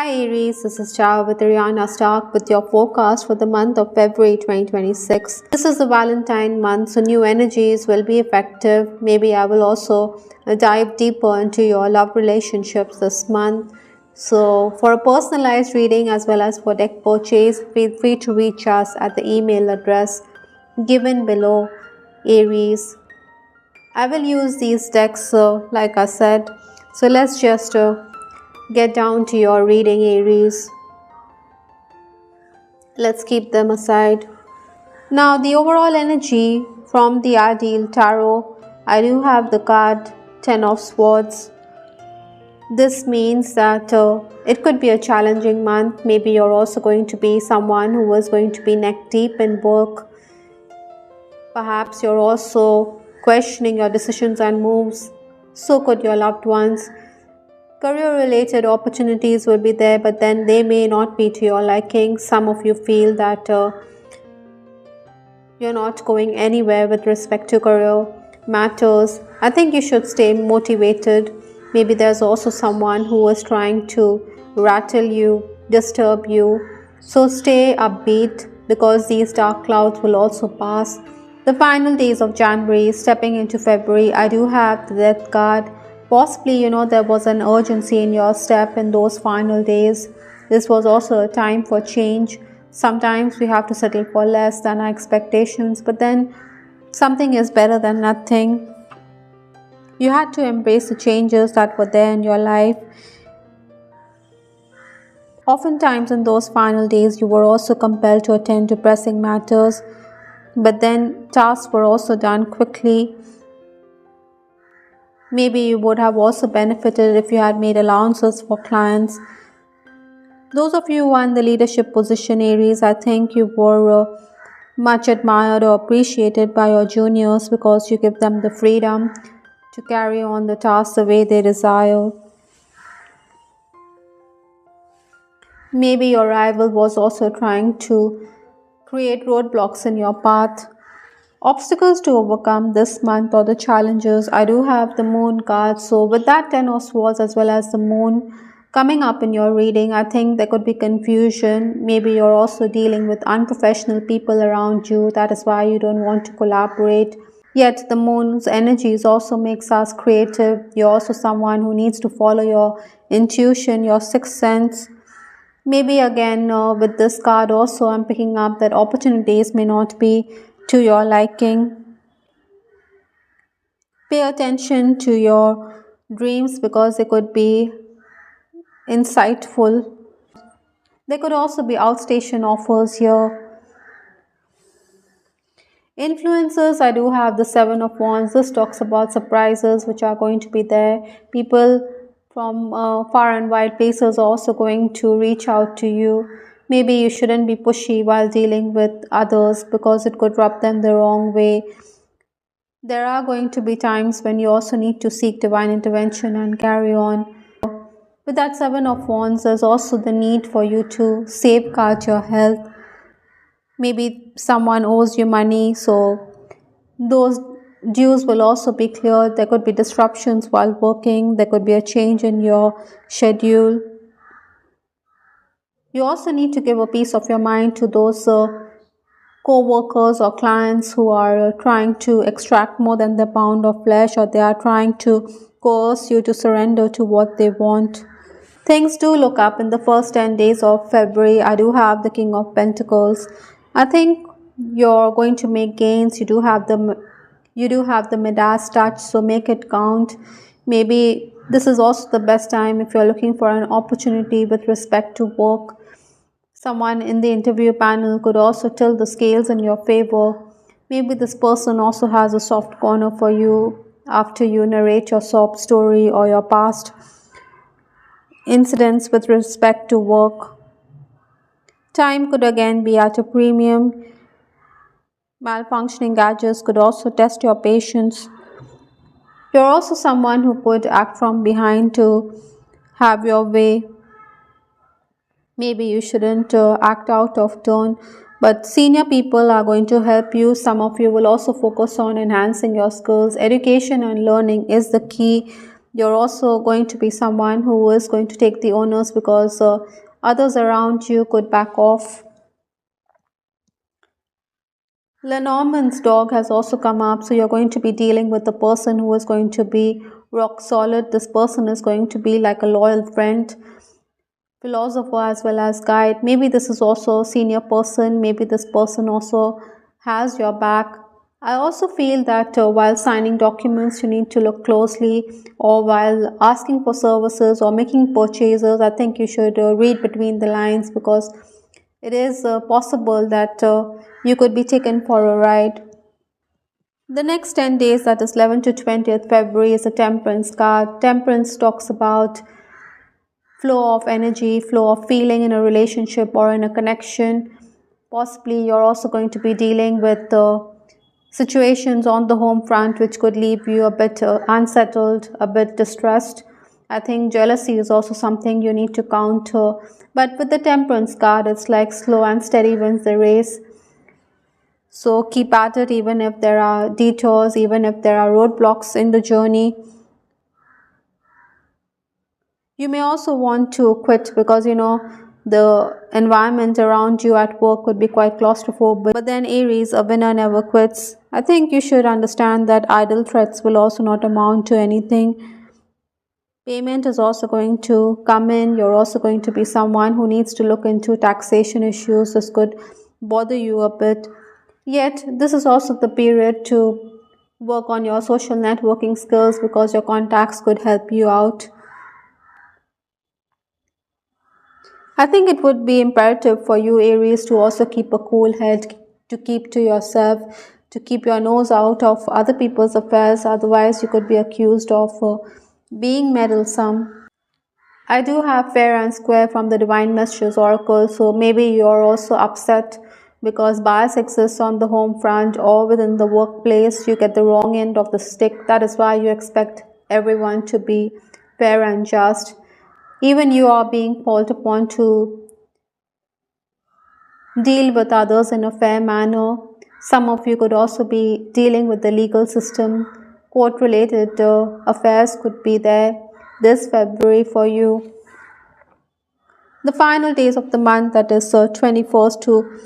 Hi Aries, this is Ciao with Ariana Stark with your forecast for the month of February 2026. This is the Valentine month, so new energies will be effective. Maybe I will also dive deeper into your love relationships this month. So, for a personalized reading as well as for deck purchase, feel free to reach us at the email address given below, Aries. I will use these decks, like I said. So, let's just get down to your reading, Aries. Let's keep them aside. Now, the overall energy from the Ideal Tarot, I do have the card 10 of Swords. This means that it could be a challenging month. Maybe you're also going to be someone who is going to be neck deep in work. Perhaps you're also questioning your decisions and moves. So could your loved ones. Career related opportunities will be there, but then they may not be to your liking. Some of you feel that you're not going anywhere with respect to career matters. I think you should stay motivated. Maybe there's also someone who is trying to rattle you, disturb you. So stay upbeat because these dark clouds will also pass. The final days of January, stepping into February, I do have the Death card. Possibly, there was an urgency in your step in those final days. This was also a time for change. Sometimes we have to settle for less than our expectations, but then something is better than nothing. You had to embrace the changes that were there in your life. Oftentimes in those final days, you were also compelled to attend to pressing matters, but then tasks were also done quickly. Maybe you would have also benefited if you had made allowances for clients. Those of you who are in the leadership position, Aries, I think you were much admired or appreciated by your juniors because you give them the freedom to carry on the tasks the way they desire. Maybe your rival was also trying to create roadblocks in your path. Obstacles to overcome this month or the challenges, I do have the Moon card. So with that 10 of Swords as well as the Moon coming up in your reading, I think there could be confusion. Maybe you're also dealing with unprofessional people around you. That is why you don't want to collaborate. Yet the Moon's energies also makes us creative. You're also someone who needs to follow your intuition, your sixth sense. Maybe again with this card also I'm picking up that opportunities may not be to your liking. Pay attention to your dreams because they could be insightful. There could also be outstation offers here. Influencers, I do have the 7 of Wands. This talks about surprises which are going to be there. People from far and wide places are also going to reach out to you. Maybe you shouldn't be pushy while dealing with others because it could rub them the wrong way. There are going to be times when you also need to seek divine intervention and carry on. With that 7 of Wands, there's also the need for you to safeguard your health. Maybe someone owes you money, so those dues will also be cleared. There could be disruptions while working. There could be a change in your schedule. You also need to give a piece of your mind to those co-workers or clients who are trying to extract more than the pound of flesh, or they are trying to coerce you to surrender to what they want. Things do look up in the first 10 days of February. I do have the King of Pentacles. I think you're going to make gains. You do have the Midas touch, so make it count. Maybe this is also the best time if you're looking for an opportunity with respect to work. Someone in the interview panel could also tilt the scales in your favor. Maybe this person also has a soft corner for you after you narrate your sob story or your past incidents with respect to work. Time could again be at a premium. Malfunctioning gadgets could also test your patience. You're also someone who could act from behind to have your way. Maybe you shouldn't act out of turn, but senior people are going to help you. Some of you will also focus on enhancing your skills. Education and learning is the key You're also going to be someone who is going to take the onus because others around you could back off. Lenormand's dog has also come up, so you're going to be dealing with a person who is going to be rock solid. This person is going to be like a loyal friend, philosopher as well as guide. Maybe this is also a senior person, maybe this person also has your back. I also feel that while signing documents you need to look closely, or while asking for services or making purchases, I think you should read between the lines, because it is possible that you could be taken for a ride. The next 10 days, that is 11 to 20th February, is a temperance card. Temperance talks about flow of energy, flow of feeling in a relationship or in a connection. Possibly you're also going to be dealing with situations on the home front which could leave you a bit unsettled, a bit distressed. I think jealousy is also something you need to counter. But with the temperance card, it's like slow and steady wins the race. So keep at it, even if there are detours, even if there are roadblocks in the journey. You may also want to quit because the environment around you at work could be quite claustrophobic. But then Aries, a winner never quits. I think you should understand that idle threats will also not amount to anything. Payment is also going to come in. You're also going to be someone who needs to look into taxation issues. This could bother you a bit. Yet, this is also the period to work on your social networking skills, because your contacts could help you out. I think it would be imperative for you, Aries, to also keep a cool head, to keep to yourself, to keep your nose out of other people's affairs. Otherwise, you could be accused of being meddlesome. I do have fair and square from the Divine Messages Oracle, so maybe you're also upset because bias exists on the home front or within the workplace. You get the wrong end of the stick. That is why you expect everyone to be fair and just. Even you are being called upon to deal with others in a fair manner. Some of you could also be dealing with the legal system. Court related affairs could be there this February for you. The final days of the month, that is 21st to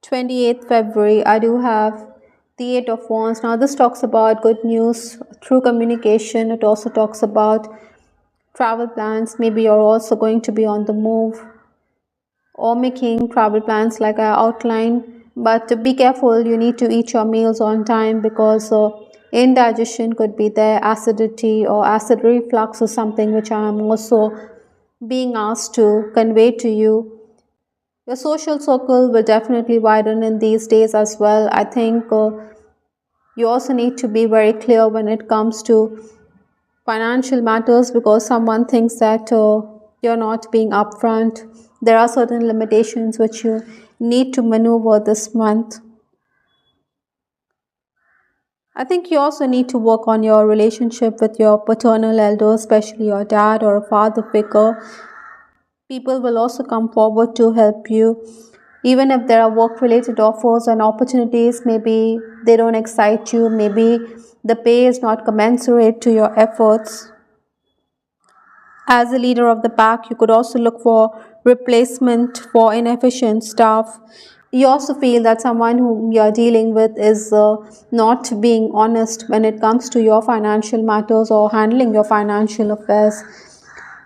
28th February, I do have the Eight of Wands. Now this talks about good news through communication. It also talks about travel plans. Maybe you're also going to be on the move or making travel plans like I outlined. But be careful, you need to eat your meals on time, because indigestion could be there, acidity or acid reflux is something which I am also being asked to convey to you. Your social circle will definitely widen in these days as well. I think you also need to be very clear when it comes to financial matters, because someone thinks that you're not being upfront. There are certain limitations which you need to maneuver this month. I think you also need to work on your relationship with your paternal elders, especially your dad or a father figure. People will also come forward to help you. Even if there are work related offers and opportunities, maybe they don't excite you, maybe the pay is not commensurate to your efforts. As a leader of the pack, you could also look for replacement for inefficient staff. You also feel that someone whom you're dealing with is not being honest when it comes to your financial matters or handling your financial affairs.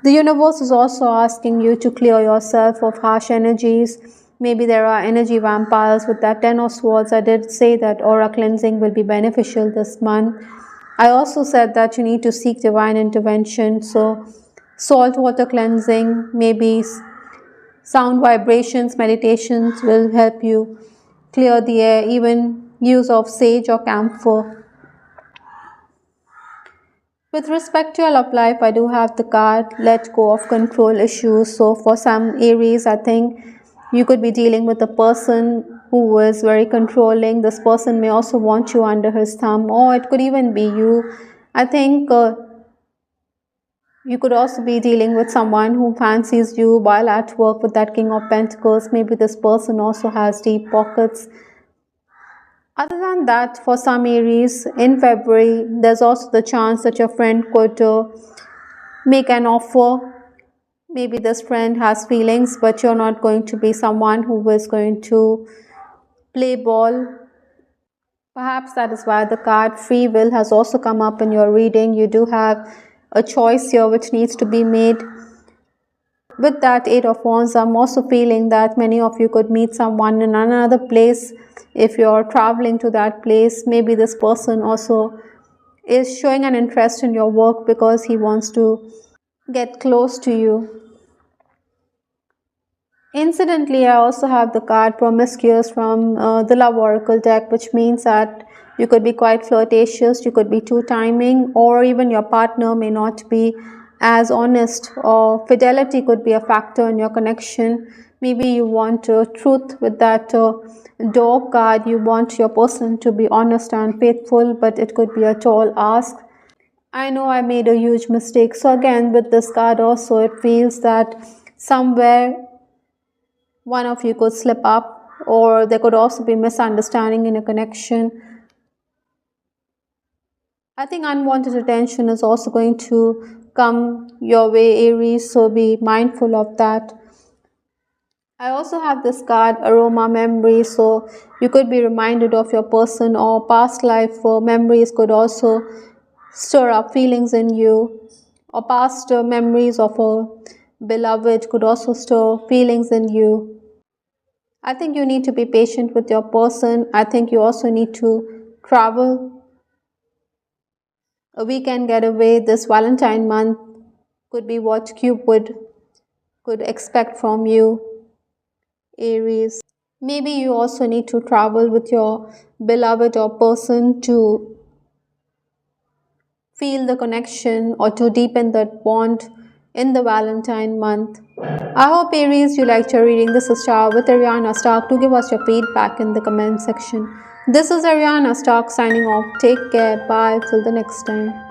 The universe is also asking you to clear yourself of harsh energies. Maybe there are energy vampires with that Ten of Swords. I did say that aura cleansing will be beneficial this month. I also said that you need to seek divine intervention. So salt water cleansing, maybe sound vibrations, meditations will help you clear the air. Even use of sage or camphor. With respect to your love life, I do have the card let go of control issues. So for some Aries, I think you could be dealing with a person who is very controlling. This person may also want you under his thumb, or it could even be you. I think you could also be dealing with someone who fancies you while at work with that King of Pentacles. Maybe this person also has deep pockets. Other than that, for some Aries, in February, there's also the chance that your friend could make an offer. Maybe this friend has feelings, but you're not going to be someone who is going to play ball. Perhaps that is why the card free will has also come up in your reading. You do have a choice here which needs to be made. With that Eight of Wands, I'm also feeling that many of you could meet someone in another place. If you're traveling to that place, maybe this person also is showing an interest in your work because he wants to get close to you. Incidentally, I also have the card Promiscuous from the Love Oracle deck, which means that you could be quite flirtatious, you could be too timing, or even your partner may not be as honest, or fidelity could be a factor in your connection. Maybe you want truth with that dog card. You want your person to be honest and faithful, but it could be a tall ask. I know I made a huge mistake. So again, with this card also, it feels that somewhere one of you could slip up, or there could also be misunderstanding in a connection. I think unwanted attention is also going to come your way, Aries, so be mindful of that. I also have this card Aroma Memory, so you could be reminded of your person, or past life memories could also stir up feelings in you, or past memories of a beloved could also stir feelings in you. I think you need to be patient with your person. I think you also need to travel. A weekend getaway this Valentine month could be what Cupid could expect from you, Aries. Maybe you also need to travel with your beloved or person to feel the connection or to deepen that bond in the Valentine month. I hope, Aries, you liked your reading. This is Star with Ariana Stark. Do give us your feedback in the comment section. This is Ariana Stark signing off. Take care. Bye. Till the next time.